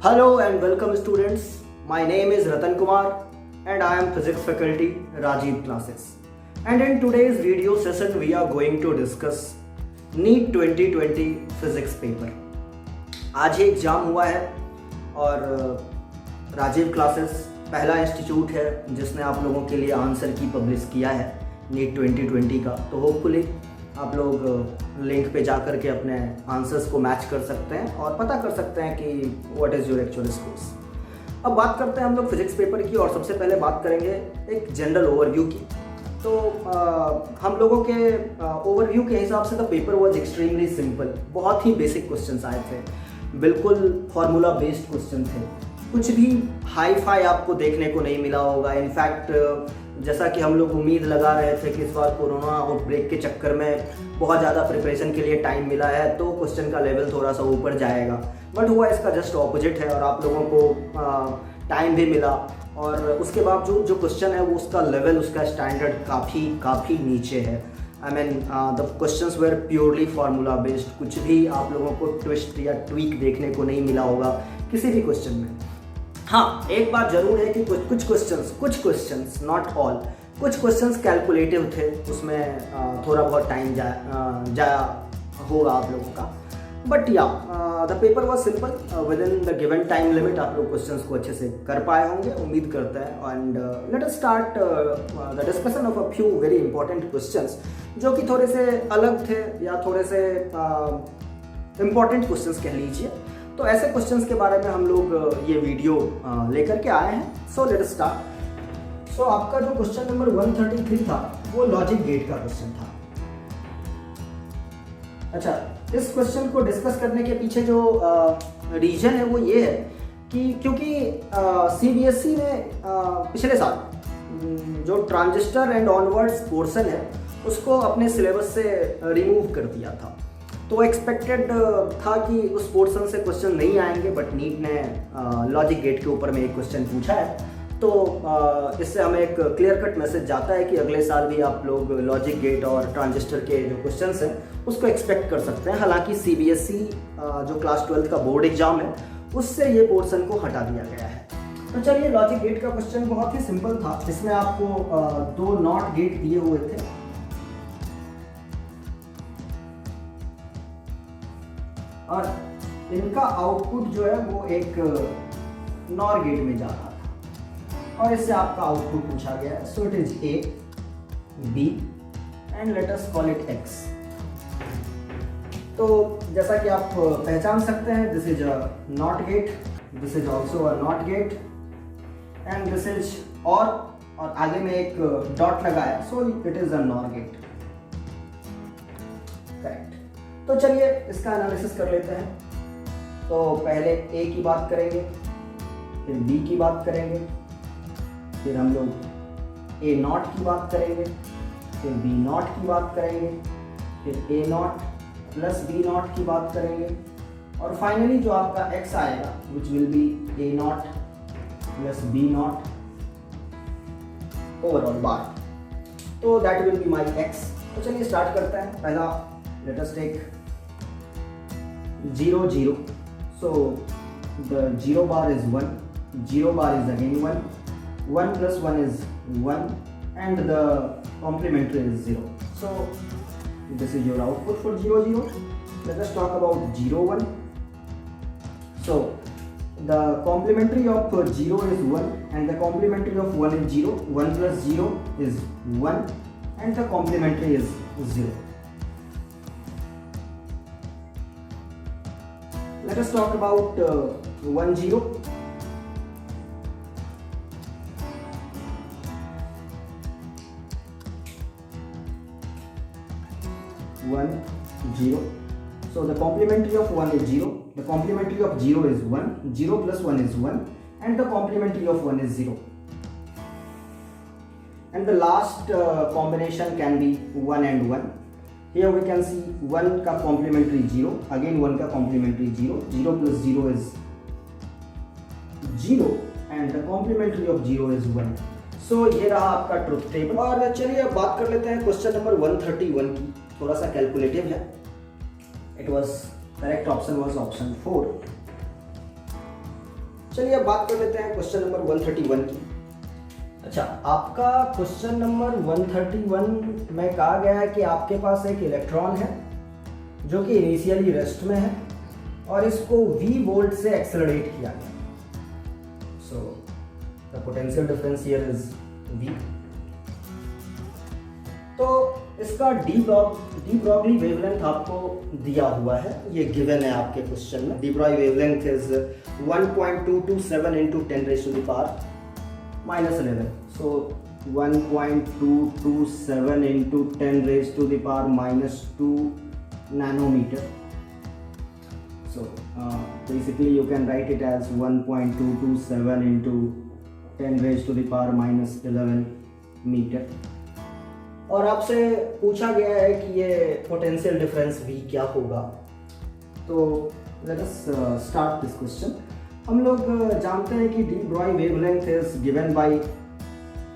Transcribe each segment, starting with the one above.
Hello and welcome students. My name is Ratan Kumar and I am physics faculty Rajiv classes. And in today's video session we are going to discuss NEET 2020 physics paper. आज ही exam हुआ है और Rajiv classes पहला institute है जिसने आप लोगों के लिए आंसर की पब्लिश किया है NEET 2020 का। तो होपफुली आप लोग लिंक पे जा कर के अपने आंसर्स को मैच कर सकते हैं और पता कर सकते हैं कि what is your actual scores. अब बात करते हैं हम लोग फिजिक्स पेपर की और सबसे पहले बात करेंगे एक जनरल ओवरव्यू की। तो हम लोगों के ओवरव्यू के हिसाब से the paper was extremely simple. बहुत ही बेसिक क्वेश्चंस आए थे, बिल्कुल फार्मूला बेस्ड क्वेश्चन थे, कुछ भी हाई फाई आपको देखने को नहीं मिला होगा। इनफैक्ट जैसा कि हम लोग उम्मीद लगा रहे थे कि इस बार कोरोना आउटब्रेक के चक्कर में बहुत ज़्यादा प्रिपरेशन के लिए टाइम मिला है तो क्वेश्चन का लेवल थोड़ा सा ऊपर जाएगा, बट हुआ इसका जस्ट ऑपोजिट है और आप लोगों को टाइम भी मिला और उसके बावजूद जो क्वेश्चन है वो उसका लेवल, उसका स्टैंडर्ड काफ़ी नीचे है। I mean the questions were purely formula based, कुछ भी आप लोगों को ट्विस्ट या ट्वीक देखने को नहीं मिला होगा किसी भी क्वेश्चन में। हाँ, एक बात जरूर है कि कुछ क्वेश्चंस नॉट ऑल, कुछ क्वेश्चंस कैलकुलेटिव थे, उसमें थोड़ा बहुत टाइम जाया होगा आप लोगों का, बट या the paper was simple. With in the given time limit आप लोग क्वेश्चंस को अच्छे से कर पाए होंगे, उम्मीद करते हैं। And let us start the discussion of a few very important questions जो कि थोड़े से अलग थे या थोड़े से इंपॉर्टेंट क्वेश्चंस कह लीजिए। तो ऐसे क्वेश्चंस के बारे में हम लोग ये वीडियो लेकर के आए हैं। So let us start. सो आपका जो क्वेश्चन नंबर 133 था वो लॉजिक गेट का क्वेश्चन था। अच्छा, इस क्वेश्चन को डिस्कस करने के पीछे जो रीजन है वो ये है कि क्योंकि सीबीएसई ने पिछले साल जो ट्रांजिस्टर एंड ऑनवर्ड्स पोर्शन है उसको अपने सिलेबस से रिमूव कर दिया था। तो एक्सपेक्टेड था कि उस पोर्शन से क्वेश्चन नहीं आएंगे, बट नीट ने लॉजिक गेट के ऊपर में एक क्वेश्चन पूछा है। तो इससे हमें एक क्लियर कट मैसेज जाता है कि अगले साल भी आप लोग लॉजिक गेट और ट्रांजिस्टर के जो क्वेश्चंस हैं उसको एक्सपेक्ट कर सकते हैं। हालांकि सीबीएसई जो क्लास 12 का बोर्ड एग्जाम है उससे ये पोर्शन को हटा दिया गया है। तो चलिए, लॉजिक गेट का क्वेश्चन बहुत ही सिंपल था। इसमें आपको 2 नॉट गेट दिए हुए थे और इनका आउटपुट जो है वो एक नॉर गेट में जा रहा था और इससे आपका आउटपुट पूछा गया है। So it is A B and let us call it X. तो जैसा कि आप पहचान सकते हैं, this is a not gate, this is also a not gate and this is और आगे में एक डॉट लगाया, so it is a nor gate. Correct. तो चलिए इसका एनालिसिस कर लेते हैं। तो पहले ए की बात करेंगे, फिर बी की बात करेंगे, फिर हम लोग ए नॉट की बात करेंगे, फिर बी नॉट की बात करेंगे, फिर A naught plus B naught की बात करेंगे और फाइनली जो आपका एक्स आएगा which will be A naught plus B naught overall bar. तो that will be my x. तो चलिए स्टार्ट करते हैं। पहला let us take 0 0, so the 0 bar is 1, 0 bar is again 1, 1 plus 1 is 1 and the complementary is 0. So this is your output for 0 0. Let us talk about 0 1. So the complementary of 0 is 1 and the complementary of 1 is 0. 1 plus 0 is 1 and the complementary is 0. Let us talk about 1 0. So the complementary of 1 is 0. The complementary of 0 is 1. 0 plus 1 is 1, and the complementary of 1 is 0. And the last combination can be 1 and 1. Here we can see 1 का complementary 0, again 1 का complementary 0, 0 plus 0 is 0 and the complementary of 0 is 1. So ये रहा आपका truth table. और चलिए अब बात कर लेते हैं क्वेश्चन नंबर 131 की। थोड़ा सा कैलकुलेटिव है। It was correct option was option 4। चलिए अब बात कर लेते हैं क्वेश्चन नंबर 131 की। अच्छा, आपका क्वेश्चन नंबर 131 में कहा गया है कि आपके पास एक इलेक्ट्रॉन है जो कि इनिशियली रेस्ट में है और इसको v वोल्ट से एक्सेलरेट किया गया। So the potential difference here is v। तो इसका डी ब्रॉगली वेवलेंथ आपको दिया हुआ है, ये गिवन है आपके क्वेश्चन में। D Broglie wavelength is 1.227 into 10 raised to the power -11. So 1.227 into 10 raised to the power -2 nanometer. So basically you can write it as 1.227 into 10 raised to the power -11 meter. और आपसे पूछा गया है कि ये पोटेंशियल डिफरेंस V क्या होगा। तो let us start this question. हम लोग जानते हैं कि de Broglie wavelength is given by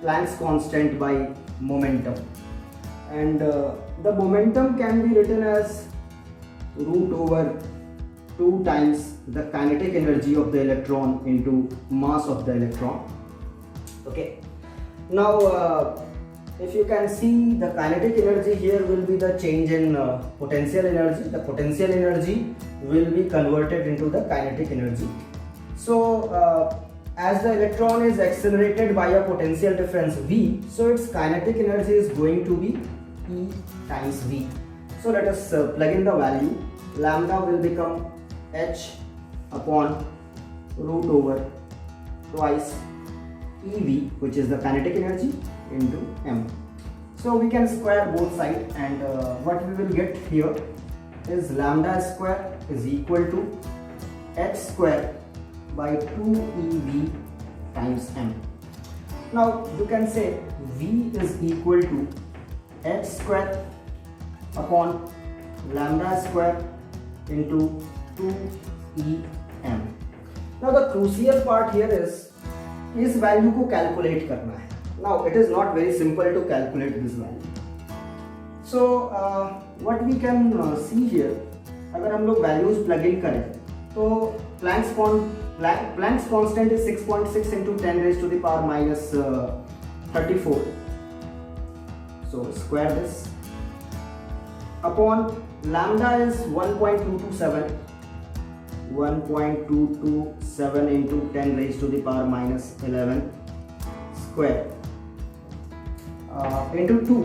Planck's constant by momentum, and the momentum can be written as √2 times the kinetic energy of the electron into mass of the electron. Okay, now if you can see, the kinetic energy here will be the change in potential energy. The potential energy will be converted into the kinetic energy. So as the electron is accelerated by a potential difference v, so its kinetic energy is going to be E times v. So let us plug in the value. Lambda will become h upon √2 ev, which is the kinetic energy, into m. So we can square both sides, and what we will get here is lambda square is equal to h square by 2 ev times m. Now you can say v is equal to h square upon lambda square into 2em. Now the crucial part here is इस value को calculate करना है। Now it is not very simple to calculate this value. So what we can see here, अगर हम लोग values plug in करें तो Planck's constant is 6.6 into 10 raised to the power -34. So square this upon lambda is 1.227. 1.227 into 10 raised to the power -11 square into 2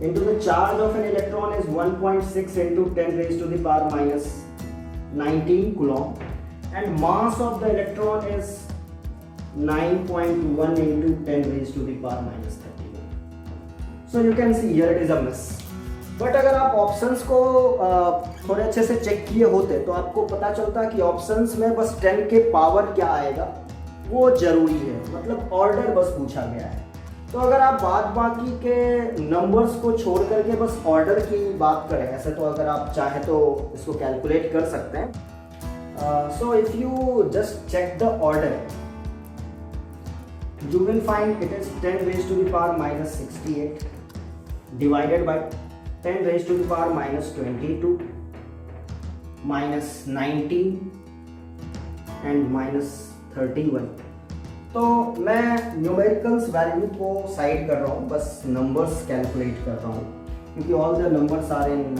into the charge of an electron is 1.6 into 10 raised to the power -19 coulomb, and mass of the electron is 9.1 into 10 raised to the power -31. So you can see here it is a mess. But अगर आप options को थोड़े अच्छे से check किए होते तो आपको पता चलता कि ऑप्शंस में बस 10 के पावर क्या आएगा वो जरूरी है, मतलब ऑर्डर बस पूछा गया है। तो अगर आप बाकी के नंबर्स को छोड़ करके बस ऑर्डर की बात करें, ऐसे तो अगर आप चाहे तो इसको कैलकुलेट कर सकते हैं। So if you just check the order, you will find it is 10 raised to the power -68 divided by 10 raised to the power -22 -19 and -31. तो मैं न्यूमेरिकल्स वैल्यू को साइड कर रहा हूँ, बस नंबर्स कैलकुलेट कर रहा हूँ क्योंकि all the numbers are in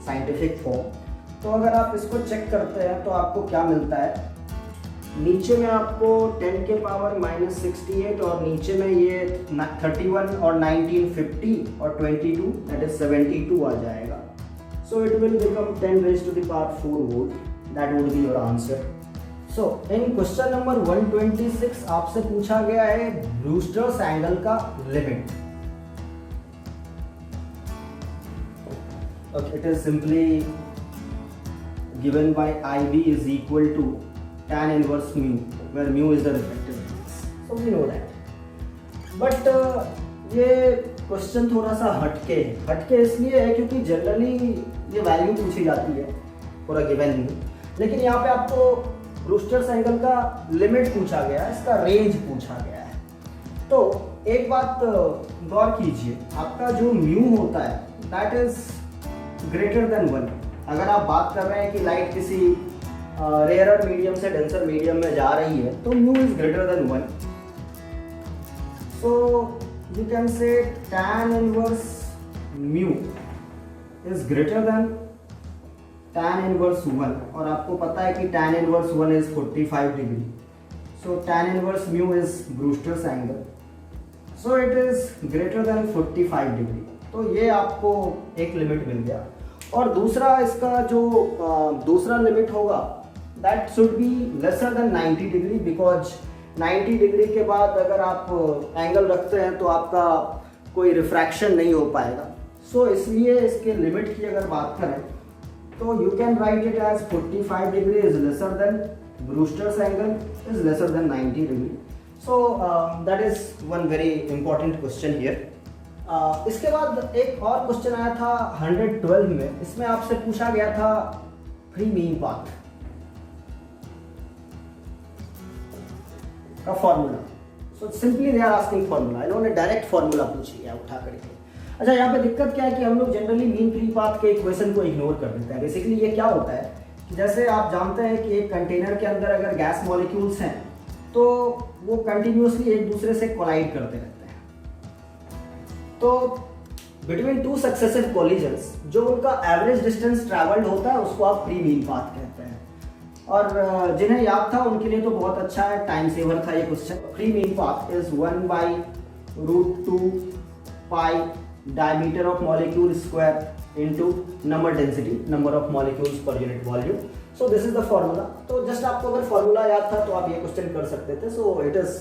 scientific form. तो अगर आप इसको चेक करते हैं तो आपको क्या मिलता है, नीचे में आपको 10 के पावर -68 और नीचे में ये 31 और 19 50 और 22 दैट इज 72 आ जाएगा। So it will become 10 raised to the power 4 volt. That would be your answer. So in question number 126 आपसे पूछा गया है ब्रूस्टर्स एंगल का limit. It is simply given by IB is equal to tan inverse mu, where mu is the refractive index. So we know that. But ये question थोड़ा सा हटके इसलिए है क्योंकि जनरली ये वैल्यू पूछी जाती है फॉर अ गिवन mu, लेकिन यहाँ पे आपको ब्रूस्टर्स एंगल का लिमिट पूछा गया है, इसका रेंज पूछा गया है। तो एक बात गौर कीजिए, आपका जो mu होता है दैट इज ग्रेटर देन 1। अगर आप बात कर रहे हैं कि लाइट किसी रेयरर मीडियम से डेंसर मीडियम में जा रही है तो mu is greater than 1. So you can say tan inverse mu is greater than tan inverse 1, और आपको पता है कि tan inverse 1 is 45 degree. So tan inverse mu is Brewster's angle, so it is greater than 45 degree. तो ये आपको एक limit मिल गया. और दूसरा इसका जो दूसरा लिमिट होगा that should be lesser than 90 degree, because 90 degree के बाद अगर आप एंगल रखते हैं तो आपका कोई रिफ्रैक्शन नहीं हो पाएगा. सो इसलिए इसके लिमिट की अगर बात करें तो you can write it as 45 degree is lesser than Brewster's angle is lesser than 90 degree. So that is one very important question here. इसके बाद एक और क्वेश्चन आया था 112 में. इसमें आपसे पूछा गया था फ्री मीन पाथ का formula. So simply they are asking formula. इन्होंने डायरेक्ट फॉर्मूला पूछी है उठा करके. अच्छा, यहाँ पे दिक्कत क्या है कि हम लोग जनरली मीन फ्री पाथ के इक्वेशन को इग्नोर कर देते हैं. बेसिकली ये क्या होता है कि जैसे आप जानते हैं कि एक कंटेनर के अंदर अगर गैस मॉलिक्यूल्स हैं तो वो कंटिन्यूसली एक दूसरे से कोलाइड करते रहते हैं. तो बिटवीन टू सक्सेसिव कोलिजन्स जो उनका एवरेज डिस्टेंस ट्रैवल्ड होता है उसको आप फ्री मीन पाथ कहते हैं. और जिन्हें याद था उनके लिए तो बहुत अच्छा है, टाइम सेवर था ये question. Free mean path is 1/√2 pi diameter of molecule square into number density, number of molecules per unit volume. So this is the formula. तो just आपको अगर formula याद था तो आप ये क्वेश्चन कर सकते थे. So it is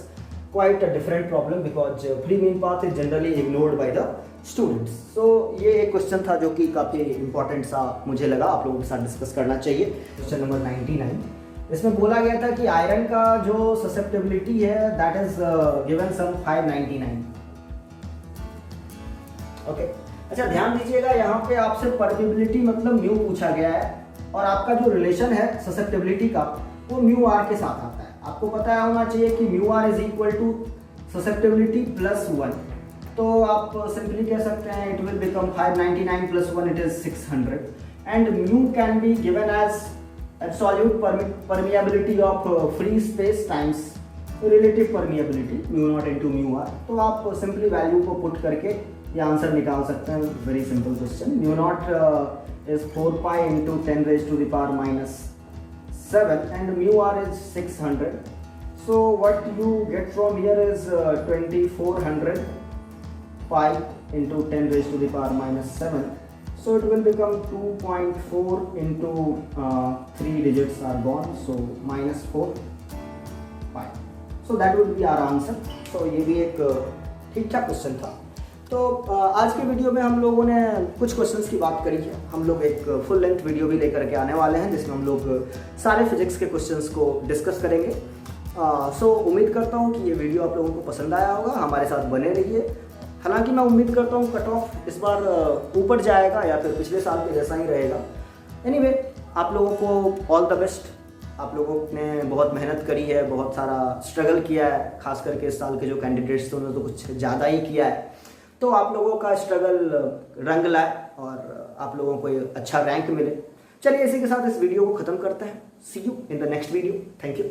quite a different problem because free mean path is generally ignored by the students. So ये एक क्वेश्चन था जो कि काफ़ी इंपॉर्टेंट सा मुझे लगा आप लोगों के साथ डिस्कस करना चाहिए. Question number 99. इसमें बोला गया था कि आयरन का जो ससेप्टेबिलिटी है that is given some 599. Okay. अच्छा, ध्यान दीजिएगा यहाँ पे आपसे परमिबिलिटी मतलब म्यू पूछा गया है और आपका जो रिलेशन है ससेप्टेबिलिटी का वो म्यू आर के साथ आता है. आपको पता होना चाहिए कि mu R is equal to susceptibility plus 1. तो आप सिंपली कह सकते हैं it will become 599 plus 1 it is 600 and mu can be given as absolute permeability of free space times relative permeability mu naught into mu R. तो आप simply value को put करके ये आंसर निकाल सकते हैं. Very simple question. Mu naught is 4 pi into 10 raised to the power minus 7 and mu r is 600. So what you get from here is 2400 pi into 10 raised to the power minus 7. So it will become 2.4 into 3 digits are gone, so minus 4 pi. So that would be our answer. So ये भी एक ठीक ठाक question था. तो आज के video में हम लोगों ने कुछ क्वेश्चंस की बात करी है. हम लोग एक फुल लेंथ वीडियो भी लेकर के आने वाले हैं जिसमें हम लोग सारे फिजिक्स के क्वेश्चंस को डिस्कस करेंगे. सो उम्मीद करता हूँ कि ये वीडियो आप लोगों को पसंद आया होगा. हमारे साथ बने रहिए. हालांकि मैं उम्मीद करता हूँ कट ऑफ इस बार ऊपर जाएगा या फिर पिछले साल के जैसा ही रहेगा. एनीवे, आप लोगों को ऑल द बेस्ट. आप लोगों ने बहुत मेहनत करी है, बहुत सारा स्ट्रगल किया है. खास करके इस साल के जो कैंडिडेट्स थे उन्होंने तो कुछ ज़्यादा ही किया है. तो आप लोगों का स्ट्रगल रंग लाए और आप लोगों को अच्छा रैंक मिले. चलिए इसी के साथ इस वीडियो को ख़त्म करते हैं. See you in the next video. Thank you.